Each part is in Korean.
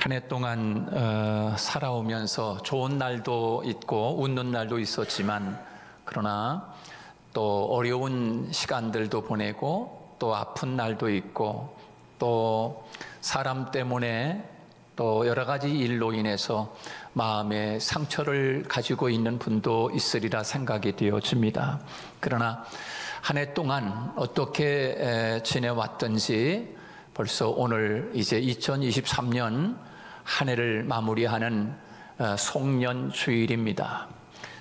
한 해 동안 살아오면서 좋은 날도 있고 웃는 날도 있었지만, 그러나 또 어려운 시간들도 보내고 또 아픈 날도 있고 또 사람 때문에 또 여러 가지 일로 인해서 마음에 상처를 가지고 있는 분도 있으리라 생각이 되어집니다. 그러나 한 해 동안 어떻게 지내왔던지 벌써 오늘 이제 2023년 한 해를 마무리하는 송년 주일입니다.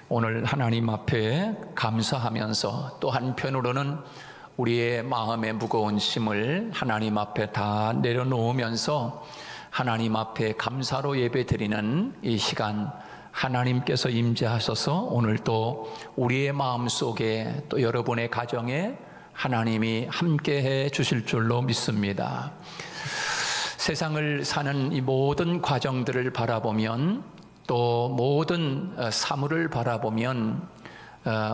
오늘 하나님 앞에 감사하면서 또 한편으로는 우리의 마음의 무거운 짐을 하나님 앞에 다 내려놓으면서 하나님 앞에 감사로 예배드리는 이 시간, 하나님께서 임재하셔서 오늘 또 우리의 마음속에 또 여러분의 가정에 하나님이 함께해 주실 줄로 믿습니다. 세상을 사는 이 모든 과정들을 바라보면, 또 모든 사물을 바라보면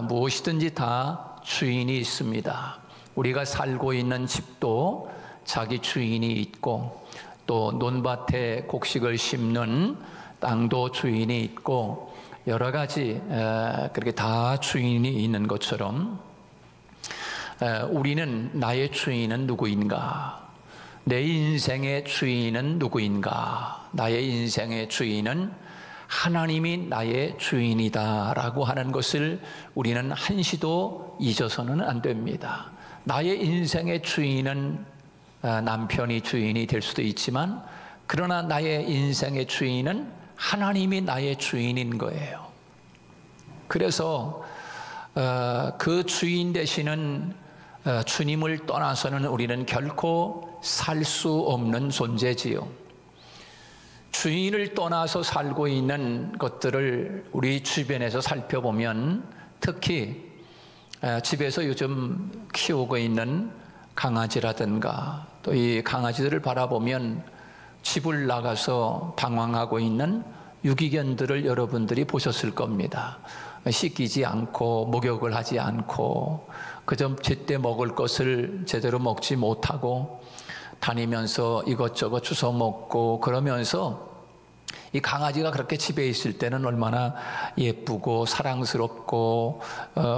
무엇이든지 다 주인이 있습니다. 우리가 살고 있는 집도 자기 주인이 있고, 또 논밭에 곡식을 심는 땅도 주인이 있고, 여러 가지 그렇게 다 주인이 있는 것처럼 우리는 나의 주인은 누구인가? 내 인생의 주인은 누구인가? 나의 인생의 주인은 하나님이 나의 주인이다라고 하는 것을 우리는 한시도 잊어서는 안 됩니다. 나의 인생의 주인은 남편이 주인이 될 수도 있지만, 그러나 나의 인생의 주인은 하나님이 나의 주인인 거예요. 그래서 그 주인 되시는 주님을 떠나서는 우리는 결코 살 수 없는 존재지요. 주인을 떠나서 살고 있는 것들을 우리 주변에서 살펴보면, 특히 집에서 요즘 키우고 있는 강아지라든가 또 이 강아지들을 바라보면 집을 나가서 방황하고 있는 유기견들을 여러분들이 보셨을 겁니다. 씻기지 않고 목욕을 하지 않고 그저 제때 먹을 것을 제대로 먹지 못하고 다니면서 이것저것 주워 먹고, 그러면서 이 강아지가 그렇게 집에 있을 때는 얼마나 예쁘고 사랑스럽고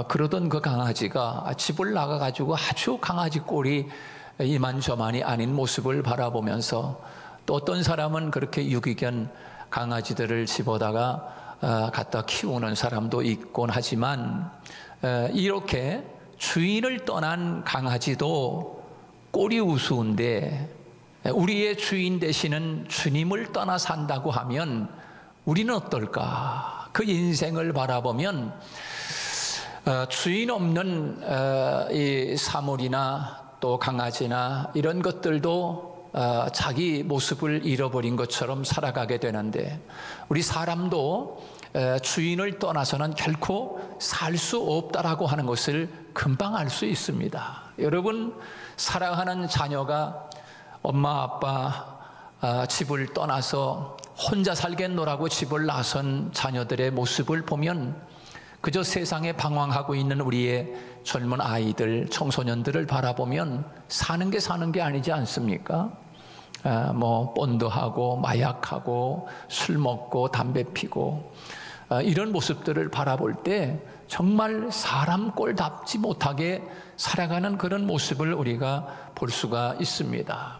그러던 그 강아지가 집을 나가가지고 아주 강아지 꼴이 이만저만이 아닌 모습을 바라보면서, 또 어떤 사람은 그렇게 유기견 강아지들을 집어다가 갖다 키우는 사람도 있곤 하지만, 이렇게 주인을 떠난 강아지도 꼴이 우스운데 우리의 주인 되시는 주님을 떠나 산다고 하면 우리는 어떨까? 그 인생을 바라보면 주인 없는 이 사물이나 또 강아지나 이런 것들도 자기 모습을 잃어버린 것처럼 살아가게 되는데, 우리 사람도 주인을 떠나서는 결코 살 수 없다라고 하는 것을 금방 알 수 있습니다. 여러분, 사랑하는 자녀가 엄마 아빠 집을 떠나서 혼자 살겠노라고 집을 나선 자녀들의 모습을 보면 그저 세상에 방황하고 있는 우리의 젊은 아이들, 청소년들을 바라보면 사는 게 아니지 않습니까? 뭐 본드 하고 마약하고 술 먹고 담배 피고 이런 모습들을 바라볼 때 정말 사람 꼴답지 못하게 살아가는 그런 모습을 우리가 볼 수가 있습니다.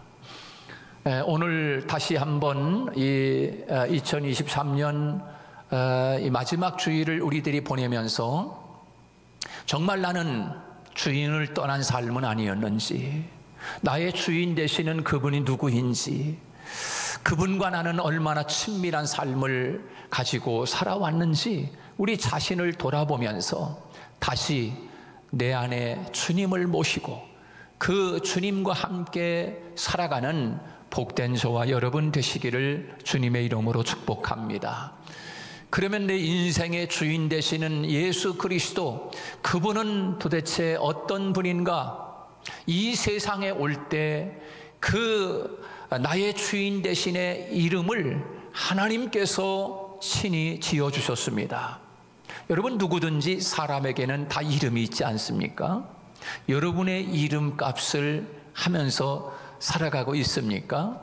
오늘 다시 한번 이 2023년 이 마지막 주일을 우리들이 보내면서 정말 나는 주인을 떠난 삶은 아니었는지, 나의 주인 되시는 그분이 누구인지, 그분과 나는 얼마나 친밀한 삶을 가지고 살아왔는지 우리 자신을 돌아보면서 다시 내 안에 주님을 모시고 그 주님과 함께 살아가는 복된 저와 여러분 되시기를 주님의 이름으로 축복합니다. 그러면 내 인생의 주인 되시는 예수 그리스도, 그분은 도대체 어떤 분인가? 이 세상에 올 때 그 나의 주인 되신의 이름을 하나님께서 친히 지어주셨습니다. 여러분, 누구든지 사람에게는 다 이름이 있지 않습니까? 여러분의 이름값을 하면서 살아가고 있습니까?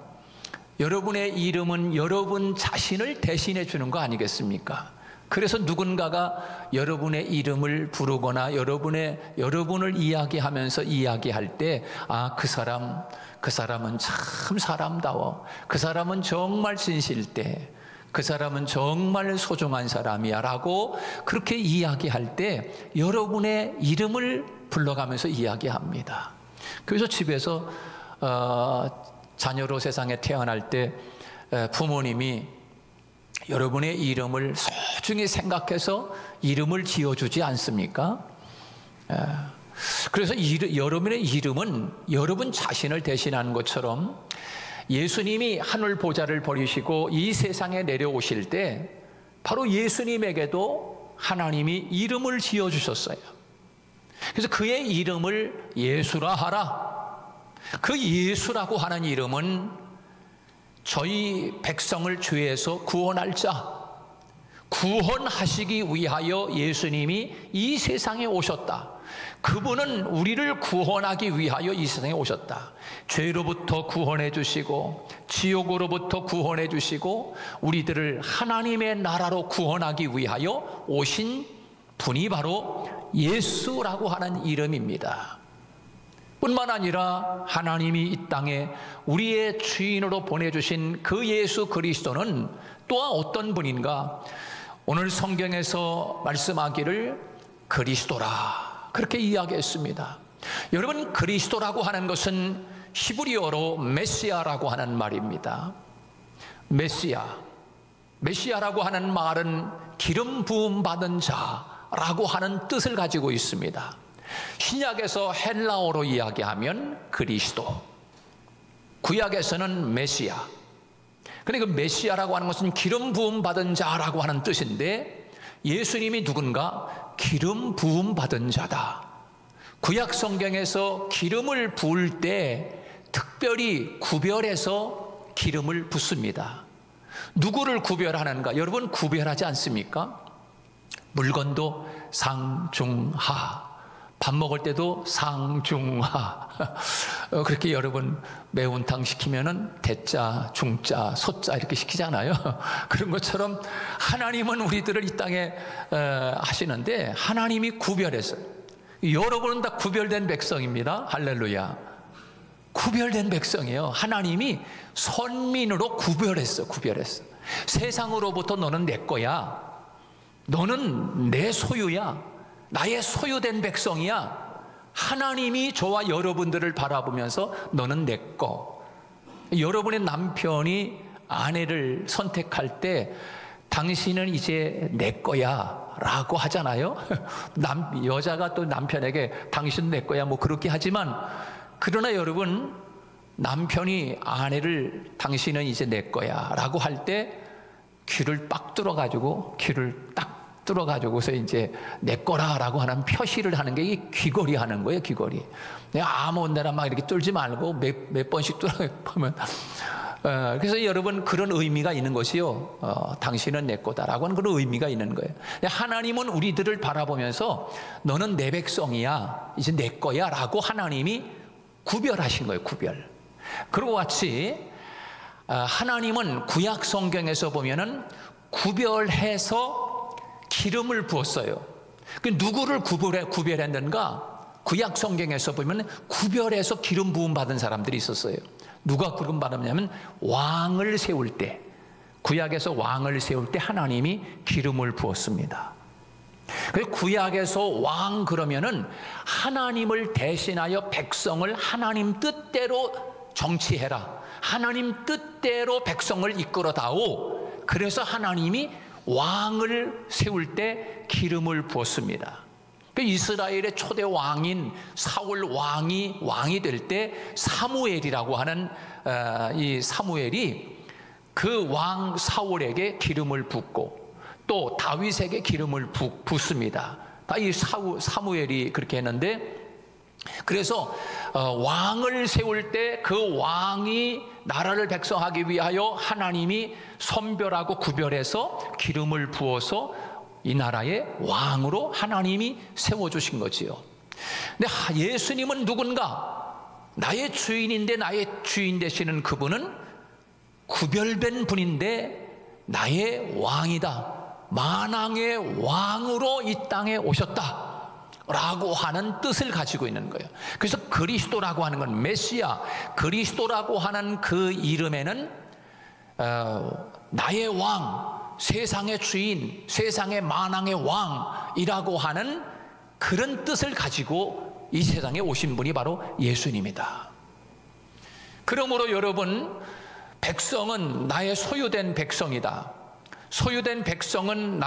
여러분의 이름은 여러분 자신을 대신해 주는 거 아니겠습니까? 그래서 누군가가 여러분의 이름을 부르거나 여러분을 이야기하면서 이야기할 때, 아, 그 사람은 참 사람다워. 그 사람은 정말 진실돼. 그 사람은 정말 소중한 사람이야 라고 그렇게 이야기할 때 여러분의 이름을 불러가면서 이야기합니다. 그래서 집에서 자녀로 세상에 태어날 때 부모님이 여러분의 이름을 소중히 생각해서 이름을 지어주지 않습니까? 그래서 여러분의 이름은 여러분 자신을 대신하는 것처럼 예수님이 하늘 보좌를 버리시고 이 세상에 내려오실 때 바로 예수님에게도 하나님이 이름을 지어주셨어요. 그래서 그의 이름을 예수라 하라. 그 예수라고 하는 이름은 저희 백성을 죄에서 구원할 자, 구원하시기 위하여 예수님이 이 세상에 오셨다. 그분은 우리를 구원하기 위하여 이 세상에 오셨다. 죄로부터 구원해 주시고 지옥으로부터 구원해 주시고 우리들을 하나님의 나라로 구원하기 위하여 오신 분이 바로 예수라고 하는 이름입니다. 뿐만 아니라 하나님이 이 땅에 우리의 주인으로 보내주신 그 예수 그리스도는 또한 어떤 분인가? 오늘 성경에서 말씀하기를 그리스도라 그렇게 이야기했습니다. 여러분, 그리스도라고 하는 것은 히브리어로 메시아라고 하는 말입니다. 메시아라고 하는 말은 기름 부음 받은 자라고 하는 뜻을 가지고 있습니다. 신약에서 헬라어로 이야기하면 그리스도, 구약에서는 메시아. 그러니까 그 메시아라고 하는 것은 기름 부음 받은 자라고 하는 뜻인데 예수님이 누군가? 기름 부음 받은 자다. 구약 성경에서 기름을 부을 때 특별히 구별해서 기름을 붓습니다. 누구를 구별하는가? 여러분, 구별하지 않습니까? 물건도 상중하, 밥 먹을 때도 상중하. 그렇게 여러분 매운탕 시키면은 대자, 중자, 소자 이렇게 시키잖아요. 그런 것처럼 하나님은 우리들을 이 땅에 하시는데 하나님이 구별했어요. 여러분은 다 구별된 백성입니다. 할렐루야. 구별된 백성이에요. 하나님이 선민으로 구별했어. 세상으로부터 너는 내 거야. 너는 내 소유야. 나의 소유된 백성이야. 하나님이 저와 여러분들을 바라보면서 너는 내 거. 여러분의 남편이 아내를 선택할 때 당신은 이제 내 거야 라고 하잖아요. 여자가 또 남편에게 당신 내 거야 뭐 그렇게 하지만, 그러나 여러분, 남편이 아내를 당신은 이제 내 거야 라고 할 때 귀를 빡 뚫어가지고서 이제 내 거라라고 하는 표시를 하는 게 이 귀걸이 하는 거예요. 귀걸이. 내가 아무 데나 막 이렇게 뚫지 말고 몇 번씩 뚫어보면 그래서 여러분, 그런 의미가 있는 것이요. 당신은 내 거다라고 하는 그런 의미가 있는 거예요. 하나님은 우리들을 바라보면서 너는 내 백성이야, 이제 내 거야 라고 하나님이 구별하신 거예요. 구별. 그리고 같이 하나님은 구약 성경에서 보면은 구별해서 기름을 부었어요. 그 누구를 구별했는가? 구약 성경에서 보면 구별해서 기름 부음 받은 사람들이 있었어요. 누가 기름 받았냐면 왕을 세울 때, 구약에서 왕을 세울 때 하나님이 기름을 부었습니다. 그래서 구약에서 왕 그러면은 하나님을 대신하여 백성을 하나님 뜻대로 정치해라, 하나님 뜻대로 백성을 이끌어다오. 그래서 하나님이 왕을 세울 때 기름을 부었습니다. 이스라엘의 초대 왕인 사울 왕이 될 때 사무엘이라고 하는 이 사무엘이 그 왕 사울에게 기름을 붓고 또 다윗에게 기름을 붓습니다. 다 이 사무엘이 그렇게 했는데, 그래서 왕을 세울 때 그 왕이 나라를 백성하기 위하여 하나님이 선별하고 구별해서 기름을 부어서 이 나라의 왕으로 하나님이 세워주신 거지요. 근데 예수님은 누군가? 나의 주인인데 나의 주인 되시는 그분은 구별된 분인데 나의 왕이다, 만왕의 왕으로 이 땅에 오셨다 라고 하는 뜻을 가지고 있는 거예요. 그래서 그리스도라고 하는 건, 메시아, 그리스도라고 하는 그 이름에는 나의 왕, 세상의 주인, 세상의 만왕의 왕이라고 하는 그런 뜻을 가지고 이 세상에 오신 분이 바로 예수님이다. 그러므로 여러분, 백성은 나의 소유된 백성이다. 소유된 백성은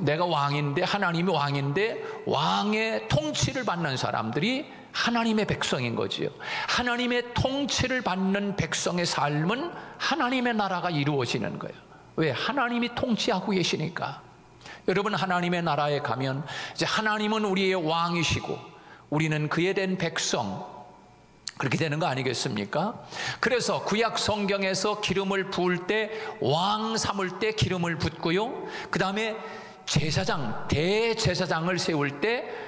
내가 왕인데, 하나님이 왕인데, 왕의 통치를 받는 사람들이 하나님의 백성인 거지요. 하나님의 통치를 받는 백성의 삶은 하나님의 나라가 이루어지는 거예요. 왜? 하나님이 통치하고 계시니까. 여러분, 하나님의 나라에 가면 이제 하나님은 우리의 왕이시고 우리는 그에 대한 백성, 그렇게 되는 거 아니겠습니까? 그래서 구약 성경에서 기름을 부을 때, 왕 삼을 때 기름을 붓고요, 그 다음에 제사장, 대제사장을 세울 때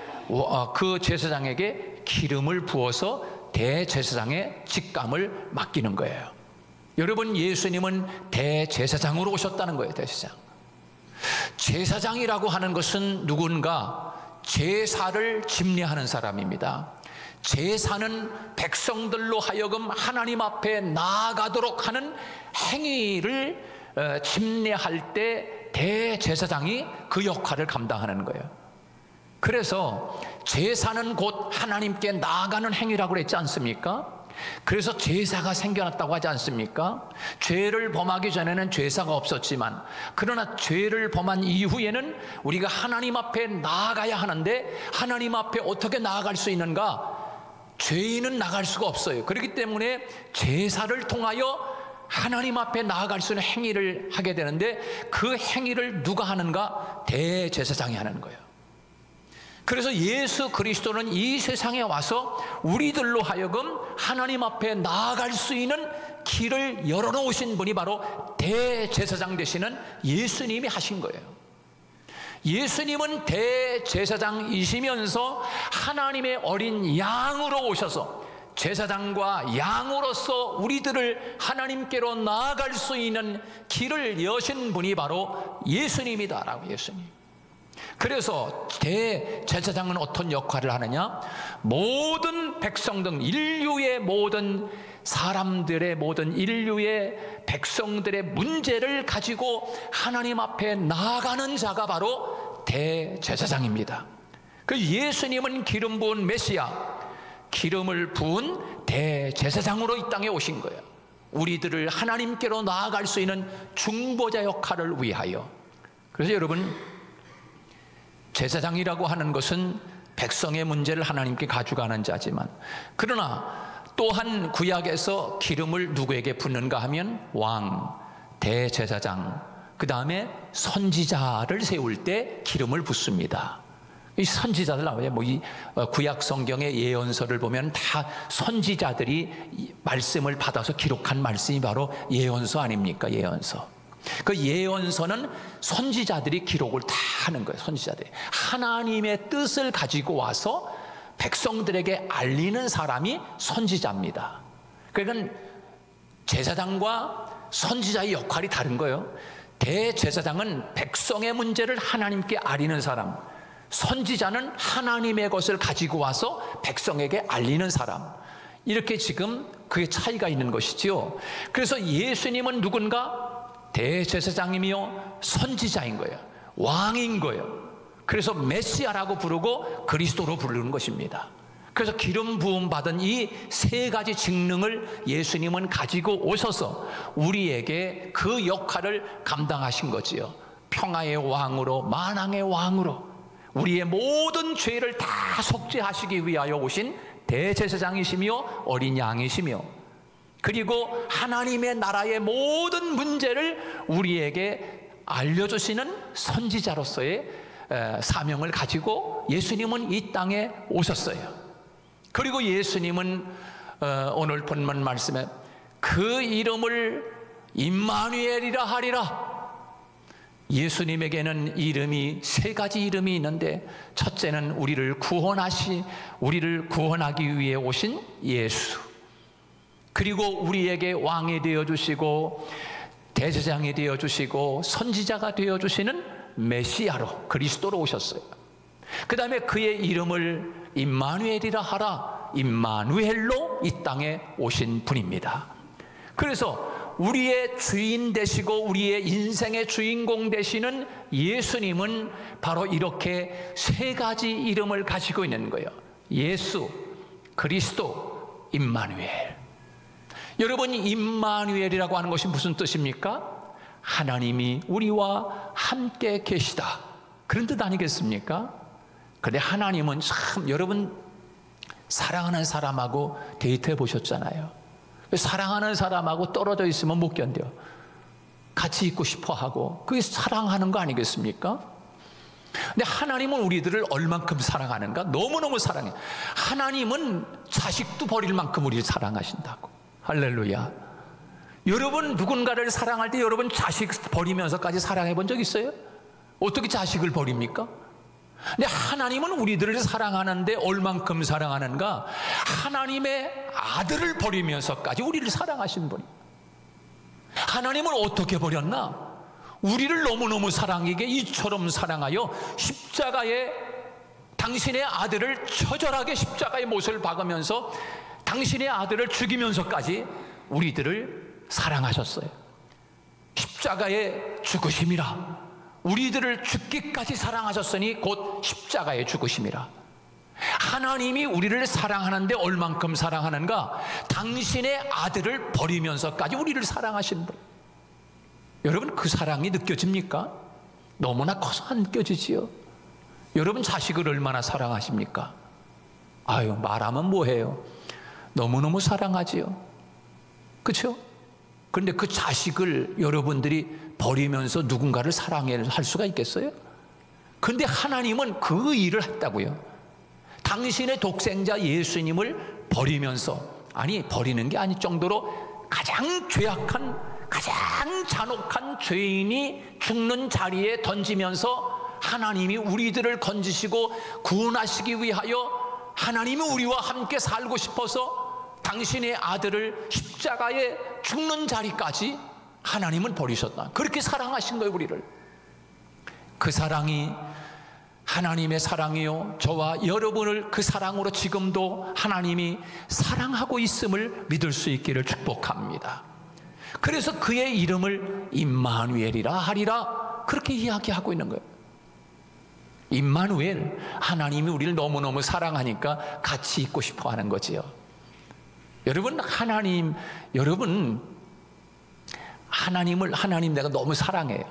그 제사장에게 기름을 부어서 대제사장의 직감을 맡기는 거예요. 여러분, 예수님은 대제사장으로 오셨다는 거예요. 대제사장. 제사장이라고 하는 것은 누군가 제사를 집례하는 사람입니다. 제사는 백성들로 하여금 하나님 앞에 나아가도록 하는 행위를 집례할 때 대제사장이 그 역할을 감당하는 거예요. 그래서 제사는 곧 하나님께 나아가는 행위라고 그랬지 않습니까? 그래서 제사가 생겨났다고 하지 않습니까? 죄를 범하기 전에는 제사가 없었지만, 그러나 죄를 범한 이후에는 우리가 하나님 앞에 나아가야 하는데, 하나님 앞에 어떻게 나아갈 수 있는가? 죄인은 나갈 수가 없어요. 그렇기 때문에 제사를 통하여 하나님 앞에 나아갈 수 있는 행위를 하게 되는데, 그 행위를 누가 하는가? 대제사장이 하는 거예요. 그래서 예수 그리스도는 이 세상에 와서 우리들로 하여금 하나님 앞에 나아갈 수 있는 길을 열어놓으신 분이 바로 대제사장 되시는 예수님이 하신 거예요. 예수님은 대제사장이시면서 하나님의 어린 양으로 오셔서 제사장과 양으로서 우리들을 하나님께로 나아갈 수 있는 길을 여신 분이 바로 예수님이다라고. 예수님. 그래서 대제사장은 어떤 역할을 하느냐? 모든 백성들, 인류의 모든 사람들의, 모든 인류의 백성들의 문제를 가지고 하나님 앞에 나아가는 자가 바로 대제사장입니다. 그 예수님은 기름 부은 메시아, 기름을 부은 대제사장으로 이 땅에 오신 거예요. 우리들을 하나님께로 나아갈 수 있는 중보자 역할을 위하여. 그래서 여러분, 제사장이라고 하는 것은 백성의 문제를 하나님께 가져가는 자지만, 그러나 또한 구약에서 기름을 누구에게 붓는가 하면 왕, 대제사장, 그 다음에 선지자를 세울 때 기름을 붓습니다. 이 선지자들 나와요. 이 구약 성경의 예언서를 보면 다 선지자들이 말씀을 받아서 기록한 말씀이 바로 예언서 아닙니까? 예언서. 그 예언서는 선지자들이 기록을 다 하는 거예요. 선지자들이 하나님의 뜻을 가지고 와서 백성들에게 알리는 사람이 선지자입니다. 그러니까 제사장과 선지자의 역할이 다른 거예요. 대제사장은 백성의 문제를 하나님께 알리는 사람, 선지자는 하나님의 것을 가지고 와서 백성에게 알리는 사람. 이렇게 지금 그게 차이가 있는 것이지요. 그래서 예수님은 누군가? 대제사장이며 선지자인 거예요. 왕인 거예요. 그래서 메시아라고 부르고 그리스도로 부르는 것입니다. 그래서 기름 부음 받은 이 세 가지 직능을 예수님은 가지고 오셔서 우리에게 그 역할을 감당하신 거지요. 평화의 왕으로, 만왕의 왕으로 우리의 모든 죄를 다 속죄하시기 위하여 오신 대제사장이시며 어린 양이시며, 그리고 하나님의 나라의 모든 문제를 우리에게 알려주시는 선지자로서의 사명을 가지고 예수님은 이 땅에 오셨어요. 그리고 예수님은 오늘 본문 말씀에 그 이름을 임마누엘이라 하리라. 예수님에게는 이름이 세 가지 이름이 있는데, 첫째는 우리를 구원하기 위해 오신 예수, 그리고 우리에게 왕이 되어주시고 대제사장이 되어주시고 선지자가 되어주시는 메시아로, 그리스도로 오셨어요. 그 다음에 그의 이름을 임마누엘이라 하라. 임마누엘로 이 땅에 오신 분입니다. 그래서 우리의 주인 되시고 우리의 인생의 주인공 되시는 예수님은 바로 이렇게 세 가지 이름을 가지고 있는 거예요. 예수, 그리스도, 임마누엘. 여러분, 임마누엘이라고 하는 것이 무슨 뜻입니까? 하나님이 우리와 함께 계시다, 그런 뜻 아니겠습니까? 그런데 하나님은 참, 여러분 사랑하는 사람하고 데이트해 보셨잖아요. 사랑하는 사람하고 떨어져 있으면 못 견뎌. 같이 있고 싶어 하고, 그게 사랑하는 거 아니겠습니까? 근데 하나님은 우리들을 얼만큼 사랑하는가? 너무너무 사랑해. 하나님은 자식도 버릴 만큼 우리를 사랑하신다고. 할렐루야. 여러분 누군가를 사랑할 때 여러분 자식 버리면서까지 사랑해 본 적 있어요? 어떻게 자식을 버립니까? 근데 하나님은 우리들을 사랑하는데 얼만큼 사랑하는가? 하나님의 아들을 버리면서까지 우리를 사랑하신 분이. 하나님은 어떻게 버렸나? 우리를 너무너무 사랑하게 이처럼 사랑하여 십자가에 당신의 아들을 처절하게 십자가의 못을 박으면서 당신의 아들을 죽이면서까지 우리들을 사랑하셨어요. 십자가의 죽으심이라. 우리들을 죽기까지 사랑하셨으니 곧 십자가의 죽으심이라. 하나님이 우리를 사랑하는데 얼만큼 사랑하는가? 당신의 아들을 버리면서까지 우리를 사랑하신 분. 여러분, 그 사랑이 느껴집니까? 너무나 커서 안 느껴지지요. 여러분 자식을 얼마나 사랑하십니까? 아유, 말하면 뭐해요. 너무너무 사랑하지요. 그렇죠? 그런데 그 자식을 여러분들이 버리면서 누군가를 사랑할 수가 있겠어요? 그런데 하나님은 그 일을 했다고요. 당신의 독생자 예수님을 버리면서, 아니 버리는 게 아닐 정도로 가장 죄악한, 가장 잔혹한 죄인이 죽는 자리에 던지면서 하나님이 우리들을 건지시고 구원하시기 위하여 하나님이 우리와 함께 살고 싶어서 당신의 아들을 십자가에 죽는 자리까지 하나님은 버리셨다. 그렇게 사랑하신 거예요, 우리를. 그 사랑이 하나님의 사랑이요, 저와 여러분을 그 사랑으로 지금도 하나님이 사랑하고 있음을 믿을 수 있기를 축복합니다. 그래서 그의 이름을 임마누엘이라 하리라, 그렇게 이야기하고 있는 거예요. 임마누엘, 하나님이 우리를 너무너무 사랑하니까 같이 있고 싶어 하는 거지요. 여러분, 하나님 내가 너무 사랑해요.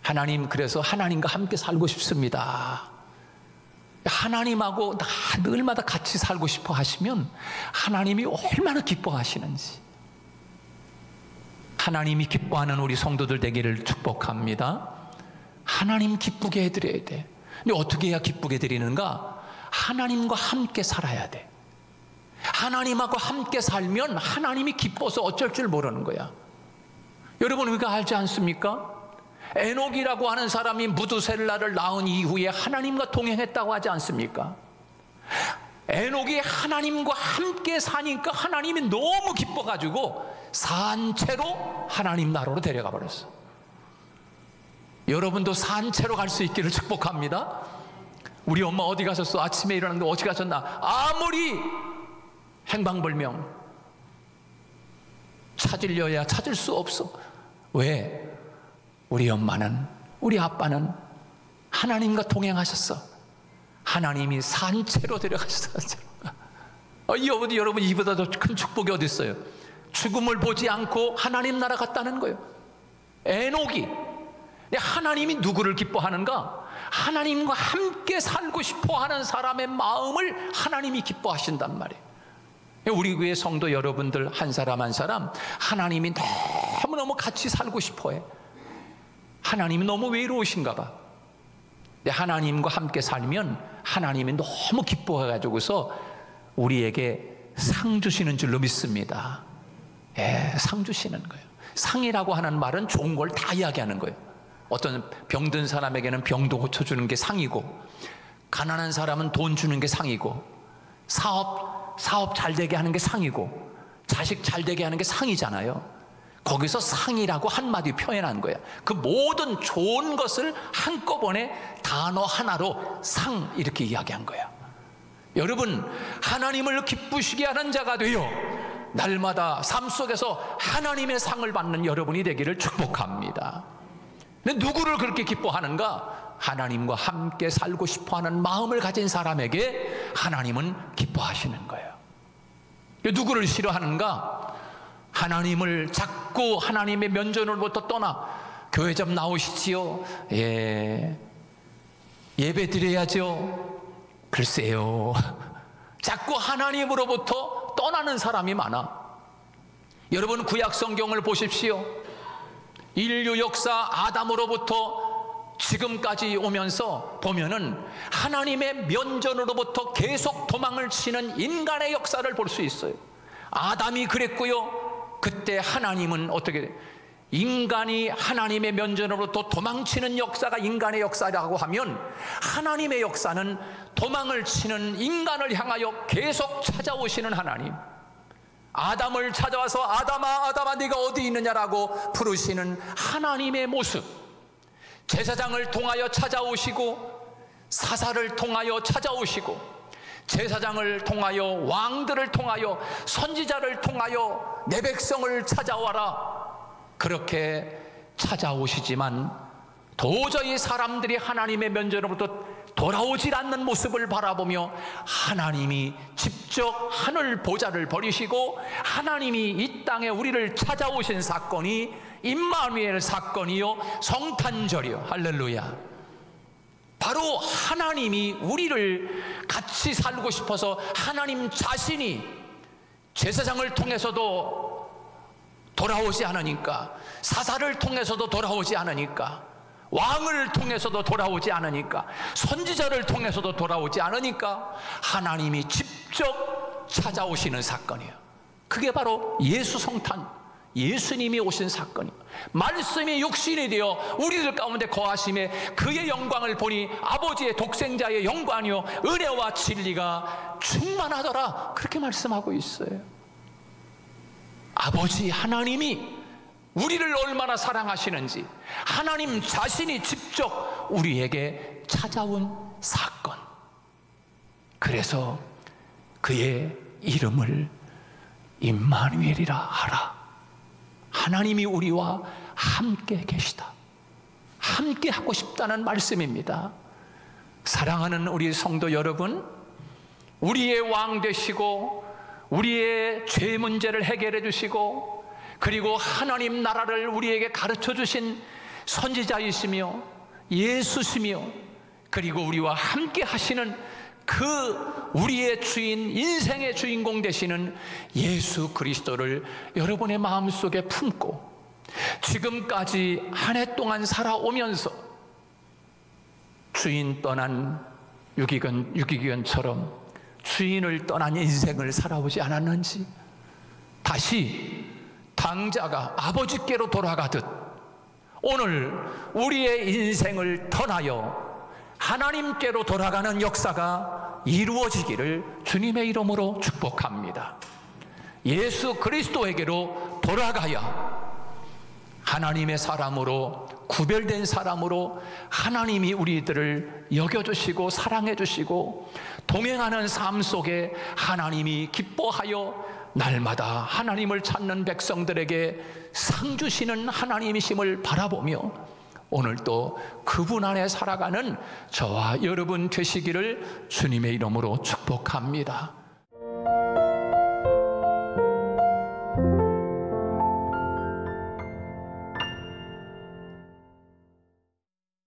하나님, 그래서 하나님과 함께 살고 싶습니다. 하나님하고 늘마다 같이 살고 싶어 하시면 하나님이 얼마나 기뻐하시는지. 하나님이 기뻐하는 우리 성도들 되기를 축복합니다. 하나님 기쁘게 해드려야 돼. 근데 어떻게 해야 기쁘게 드리는가? 하나님과 함께 살아야 돼. 하나님하고 함께 살면 하나님이 기뻐서 어쩔 줄 모르는 거야. 여러분, 그거 알지 않습니까? 에녹이라고 하는 사람이 무두셀라를 낳은 이후에 하나님과 동행했다고 하지 않습니까? 에녹이 하나님과 함께 사니까 하나님이 너무 기뻐가지고 산채로 하나님 나라로 데려가 버렸어. 여러분도 산채로 갈 수 있기를 축복합니다. 우리 엄마 어디 가셨어? 아침에 일어났는데 어디 가셨나? 아무리 행방불명 찾으려야 찾을 수 없어. 왜? 우리 엄마는, 우리 아빠는 하나님과 동행하셨어. 하나님이 산채로 데려가셨어. 여러분, 이보다 더 큰 축복이 어디 있어요? 죽음을 보지 않고 하나님 나라 갔다는 거예요. 에녹이. 하나님이 누구를 기뻐하는가? 하나님과 함께 살고 싶어하는 사람의 마음을 하나님이 기뻐하신단 말이에요. 우리 교회 성도 여러분들 한 사람 한 사람 하나님이 너무너무 같이 살고 싶어해. 하나님이 너무 외로우신가 봐. 하나님과 함께 살면 하나님이 너무 기뻐해가지고서 우리에게 상 주시는 줄로 믿습니다. 예, 상 주시는 거예요. 상이라고 하는 말은 좋은 걸 다 이야기하는 거예요. 어떤 병든 사람에게는 병도 고쳐주는 게 상이고, 가난한 사람은 돈 주는 게 상이고, 사업 잘 되게 하는 게 상이고, 자식 잘 되게 하는 게 상이잖아요. 거기서 상이라고 한마디 표현한 거야. 그 모든 좋은 것을 한꺼번에 단어 하나로 상 이렇게 이야기한 거야. 여러분, 하나님을 기쁘시게 하는 자가 되어 날마다 삶 속에서 하나님의 상을 받는 여러분이 되기를 축복합니다. 근데 누구를 그렇게 기뻐하는가? 하나님과 함께 살고 싶어하는 마음을 가진 사람에게 하나님은 기뻐하시는 거예요. 누구를 싫어하는가? 하나님을 자꾸 하나님의 면전으로부터 떠나 교회 좀 나오시지요. 예배 드려야죠. 글쎄요. 자꾸 하나님으로부터 떠나는 사람이 많아. 여러분, 구약 성경을 보십시오. 인류 역사 아담으로부터 지금까지 오면서 보면은 하나님의 면전으로부터 계속 도망을 치는 인간의 역사를 볼 수 있어요. 아담이 그랬고요. 그때 하나님은 어떻게 돼요? 인간이 하나님의 면전으로부터 도망치는 역사가 인간의 역사라고 하면, 하나님의 역사는 도망을 치는 인간을 향하여 계속 찾아오시는 하나님. 아담을 찾아와서 아담아 아담아 네가 어디 있느냐라고 부르시는 하나님의 모습. 제사장을 통하여 찾아오시고, 사사를 통하여 찾아오시고, 제사장을 통하여, 왕들을 통하여, 선지자를 통하여 내 백성을 찾아와라, 그렇게 찾아오시지만 도저히 사람들이 하나님의 면전으로부터 돌아오질 않는 모습을 바라보며 하나님이 직접 하늘 보좌를 버리시고 하나님이 이 땅에 우리를 찾아오신 사건이 임마누엘 사건이요, 성탄절이요. 할렐루야. 바로 하나님이 우리를 같이 살고 싶어서 하나님 자신이 제사장을 통해서도 돌아오지 않으니까, 사사를 통해서도 돌아오지 않으니까, 왕을 통해서도 돌아오지 않으니까, 선지자를 통해서도 돌아오지 않으니까 하나님이 직접 찾아오시는 사건이에요. 그게 바로 예수 성탄, 예수님이 오신 사건이에요. 말씀이 육신이 되어 우리들 가운데 거하심에 그의 영광을 보니 아버지의 독생자의 영광이요 은혜와 진리가 충만하더라, 그렇게 말씀하고 있어요. 아버지 하나님이 우리를 얼마나 사랑하시는지, 하나님 자신이 직접 우리에게 찾아온 사건. 그래서 그의 이름을 임마누엘이라 하라. 하나님이 우리와 함께 계시다, 함께 하고 싶다는 말씀입니다. 사랑하는 우리 성도 여러분, 우리의 왕 되시고 우리의 죄 문제를 해결해 주시고, 그리고 하나님 나라를 우리에게 가르쳐 주신 선지자이시며 예수시며, 그리고 우리와 함께 하시는 그 우리의 주인, 인생의 주인공 되시는 예수 그리스도를 여러분의 마음속에 품고 지금까지 한 해 동안 살아오면서 주인 떠난 유기견처럼 주인을 떠난 인생을 살아오지 않았는지, 다시 당자가 아버지께로 돌아가듯 오늘 우리의 인생을 떠나여 하나님께로 돌아가는 역사가 이루어지기를 주님의 이름으로 축복합니다. 예수 그리스도에게로 돌아가야 하나님의 사람으로, 구별된 사람으로 하나님이 우리들을 여겨주시고 사랑해주시고 동행하는 삶 속에 하나님이 기뻐하여 날마다 하나님을 찾는 백성들에게 상 주시는 하나님이심을 바라보며 오늘도 그분 안에 살아가는 저와 여러분 되시기를 주님의 이름으로 축복합니다.